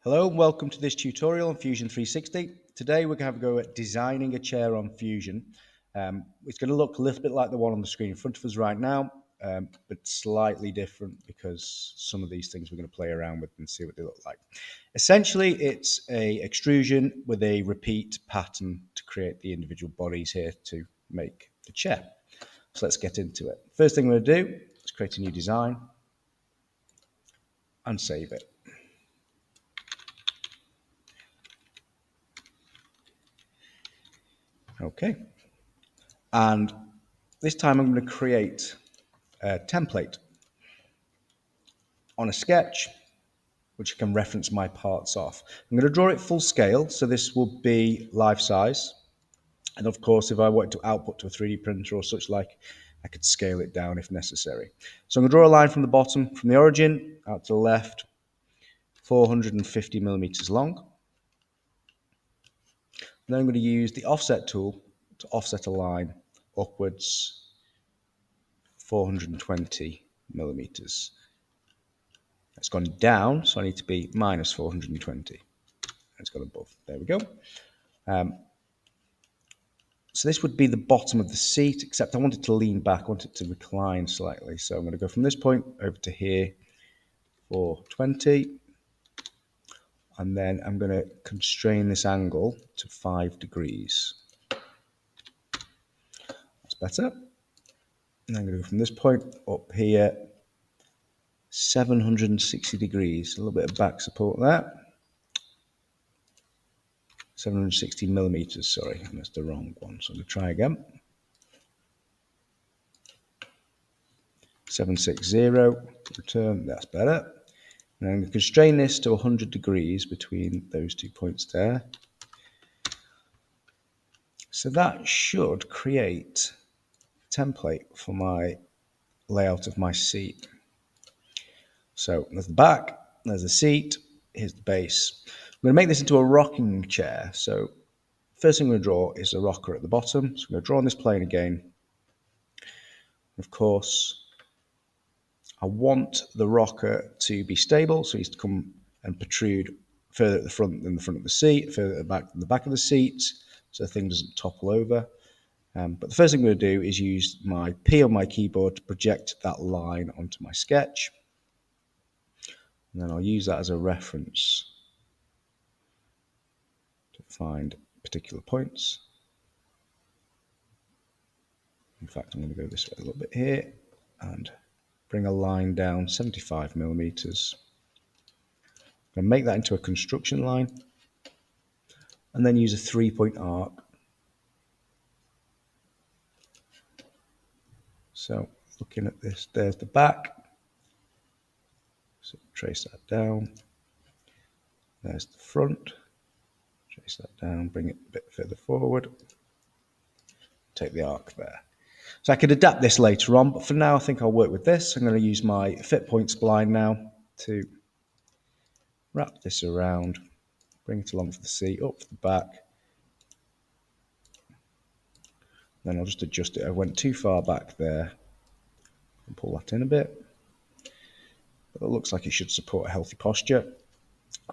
Hello and welcome to this tutorial on Fusion 360. Today we're going to have a go at designing a chair on Fusion. It's going to look a little bit like the one on the screen in front of us right now, but slightly different because some of these things we're going to play around with and see what they look like. Essentially, it's a extrusion with a repeat pattern to create the individual bodies here to make the chair. So let's get into it. First thing we're going to do is create a new design and save it. Okay. And this time I'm going to create a template on a sketch, which I can reference my parts off. I'm going to draw it full scale, so this will be life size. And of course, if I wanted to output to a 3D printer or such like, I could scale it down if necessary. So I'm going to draw a line from the bottom, from the origin out to the left, 450 millimeters long. Then I'm going to use the offset tool to offset a line upwards 420 millimeters. It's gone down, so I need to be minus 420. It's gone above. There we go. So this would be the bottom of the seat, except I want it to lean back. I want it to recline slightly. So I'm going to go from this point over to here, 420. And then I'm going to constrain this angle to 5 degrees. That's better. And I'm going to go from this point up here, 760 degrees. A little bit of back support there. 760 millimeters, sorry, that's the wrong one. So I'm going to try again. 760, return, that's better. And I'm going to constrain this to 100 degrees between those 2 points there. So that should create a template for my layout of my seat. So there's the back, there's the seat, here's the base. I'm going to make this into a rocking chair. So first thing I'm going to draw is a rocker at the bottom. So I'm going to draw on this plane again. Of course, I want the rocker to be stable, so it needs to come and protrude further at the front than the front of the seat, further at the back than the back of the seat, so the thing doesn't topple over. But the first thing I'm going to do is use my P on my keyboard to project that line onto my sketch. And then I'll use that as a reference to find particular points. In fact, I'm going to go this way a little bit here and bring a line down 75 millimeters. I'm going to make that into a construction line and then use a 3-point arc. So looking at this, there's the back. So trace that down. There's the front. Trace that down, bring it a bit further forward. Take the arc there. So I could adapt this later on, but for now I think I'll work with this. I'm going to use my fit point spline now to wrap this around, bring it along for the seat, up for the back. Then I'll just adjust it. I went too far back there. And pull that in a bit. But it looks like it should support a healthy posture.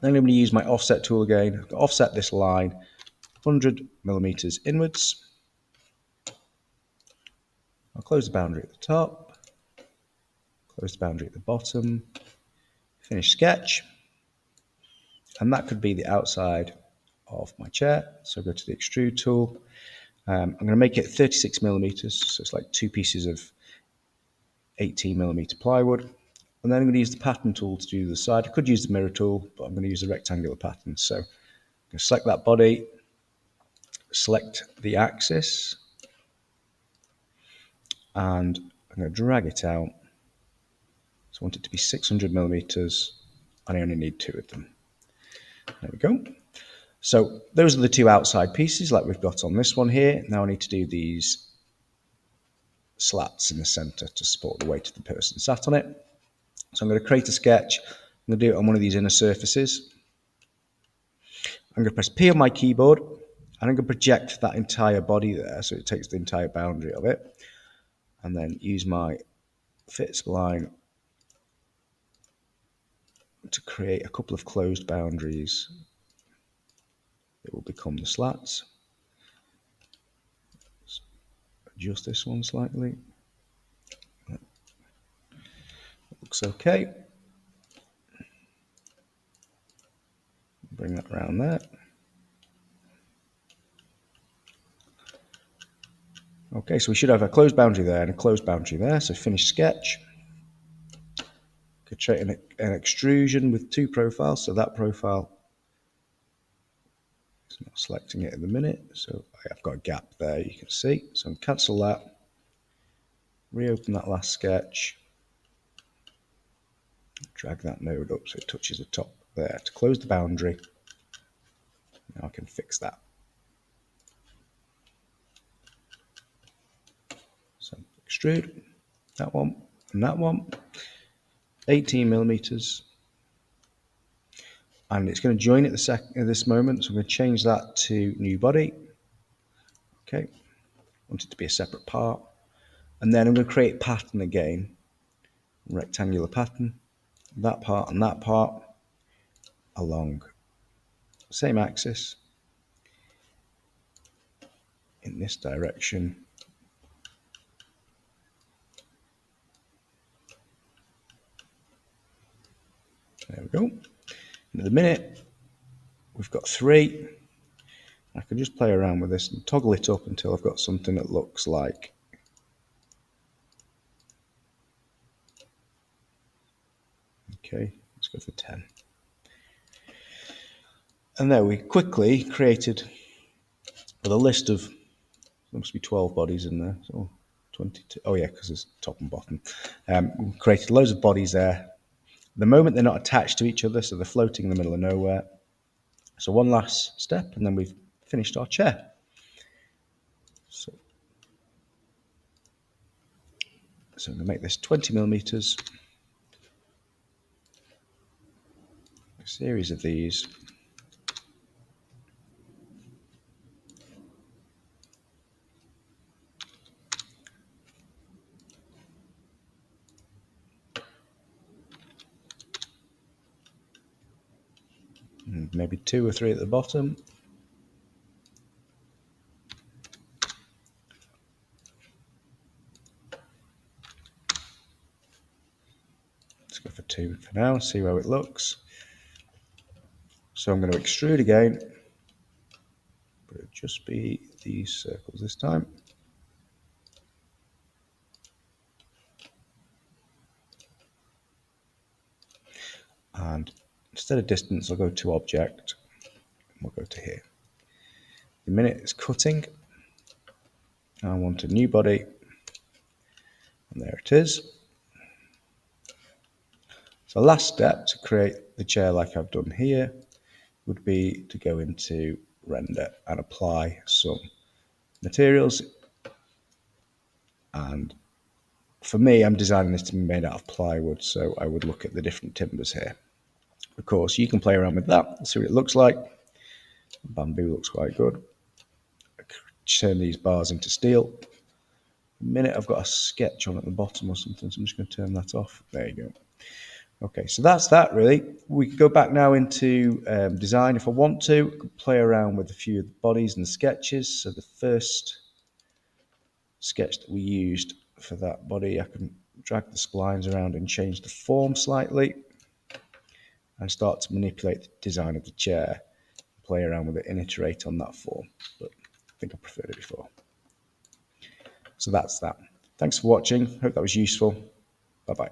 Then I'm going to use my offset tool again. Offset this line 100 millimeters inwards. I'll close the boundary at the top, close the boundary at the bottom, finish sketch, and that could be the outside of my chair. So go to the extrude tool. I'm going to make it 36 millimeters, so it's like 2 pieces of 18 millimeter plywood. And then I'm going to use the pattern tool to do the side. I could use the mirror tool, but I'm going to use the rectangular pattern. So I'm going to select that body, select the axis, and I'm going to drag it out. So I want it to be 600 millimeters, and I only need 2 of them. There we go. So those are the 2 outside pieces like we've got on this one here. Now I need to do these slats in the center to support the weight of the person sat on it. So I'm going to create a sketch. I'm going to do it on one of these inner surfaces. I'm going to press P on my keyboard, and I'm going to project that entire body there, so it takes the entire boundary of it. And then use my fit spline to create a couple of closed boundaries. It will become the slats. Adjust this one slightly. Looks okay. Bring that around there. Okay, so we should have a closed boundary there and a closed boundary there. So finish sketch. Could create an extrusion with two profiles. So that profile, it's not selecting it at the minute. So I've got a gap there, you can see. So I'm cancel that. Reopen that last sketch. Drag that node up so it touches the top there to close the boundary. Now I can fix that. So extrude that one and that one. 18 millimeters. And it's going to join at this moment, so I'm going to change that to new body. Okay, want it to be a separate part. And then I'm going to create pattern again, rectangular pattern, that part and that part along same axis in this direction. There we go. And at the minute, we've got 3. I can just play around with this and toggle it up until I've got something that looks like. Okay, let's go for 10. And there we quickly created with a list of, there must be 12 bodies in there, so 22. Oh yeah, because it's top and bottom. We created loads of bodies there. The moment they're not attached to each other, so they're floating in the middle of nowhere. So one last step, and then we've finished our chair. So I'm going to make this 20 millimeters. A series of these. And maybe 2 or 3 at the bottom. Let's go for 2 for now, see how it looks. So I'm going to extrude again, but it'll just be these circles this time. And instead of distance, I'll go to object, and we'll go to here. The minute it's cutting, I want a new body, and there it is. So last step to create the chair like I've done here would be to go into render and apply some materials. And for me, I'm designing this to be made out of plywood, so I would look at the different timbers here. Of course, you can play around with that, see what it looks like. Bamboo looks quite good. I turn these bars into steel. The minute I've got a sketch on at the bottom or something, so I'm just going to turn that off. There you go. Okay, so that's that really. We can go back now into design if I want to. I can play around with a few of the bodies and the sketches. So the first sketch that we used for that body, I can drag the splines around and change the form slightly and start to manipulate the design of the chair, play around with it and iterate on that form. But I think I preferred it before. So that's that. Thanks for watching. Hope that was useful. Bye-bye.